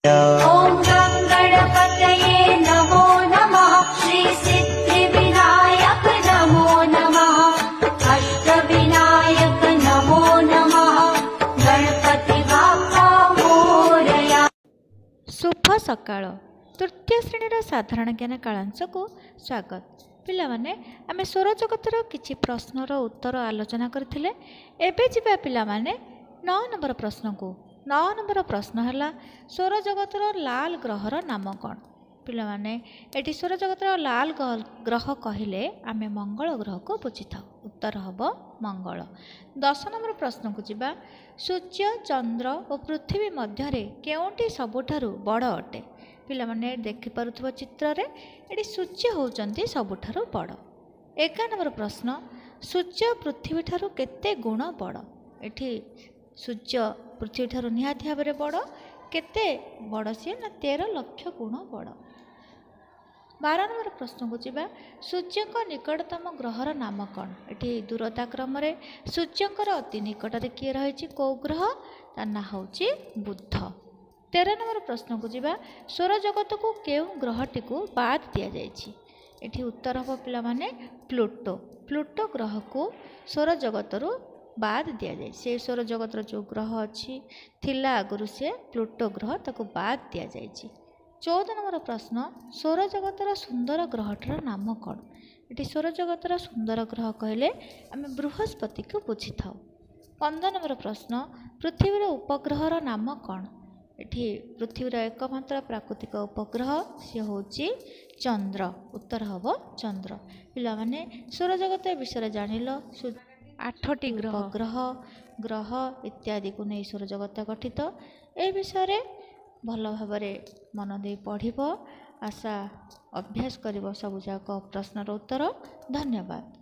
ॐ गं गणपतये नमो नमः। श्री सिद्धिविनायक नमो नमः। अष्टविनायक नमो नमः। गणपति बाप्पा मोरया। शुभ सकाळ। तृतीय श्रेणीर साधारण ज्ञान कालांश को स्वागत। पिलामाने आमे स्वर जगतर किछि प्रश्नर उत्तर आलोचना करथिले। एबे जिबा पिलामाने 9 नंबर प्रश्न को। 9 नंबर प्रश्न है स्वर जगतर लाल ग्रहर नाम कौन। पिलामाने एटी स्वर जगतर लाल ग्रह कहले आमे मंगल ग्रह को बुझी था। उत्तर हम मंगल। 10 नंबर प्रश्न को जिबा सूर्य चंद्र और पृथ्वी मध्य केउंटी सबुठारु बड़ अटे। पिलामाने देखि पारुथबो चित्र रे एटी सूर्य होउचंती सबुठारु बड़। 11 नंबर प्रश्न सूर्य पृथ्वी ठारु केते गुण बड़। एठी सूर्य पृथ्वी ठारु निहाती भाबरे बड़। केते बड़ सी ना 13 लाख गुण बड़। 12 नंबर प्रश्न को जिबा सूर्य को निकटतम ग्रहर नाम कौन। एठी दूरता क्रम रे सूर्यंकर अति निकट रे किए रहिछि को ग्रह ता ना होछि बुध। 13 नंबर प्रश्न को जिबा स्वर जगत को केउ ग्रहटी को बाद दिया जाइछि। एठी उत्तर हम पिला माने प्लूटो। प्लूटो ग्रह को स्वर जगतरू बाद दिया जाए। से स्वर जगतर जो ग्रह अच्छी थिला आगुरु से प्लूटो ग्रह ताको बाद दिया जाइछि। 14 नंबर प्रश्न स्वर जगतर सुंदर ग्रहटर नाम कौन। एटी स्वर जगतर सुंदर ग्रह कहले आमे बृहस्पति को बुझी थाउ। 15 नंबर प्रश्न पृथ्वीर उपग्रहर नाम कौन। एठी पृथ्वीर एकमात्र प्राकृतिक उपग्रह सी होची चंद्र। उत्तर हम चंद्र। पिला माने स्वर जगत विषय जानिल 8टी ग्रह ग्रह इत्यादि को नहीं स्वर जगत गठित। ए विषय भल भाव मन दे पढ़ आशा अभ्यास कर सब जाक प्रश्नर उत्तर। धन्यवाद।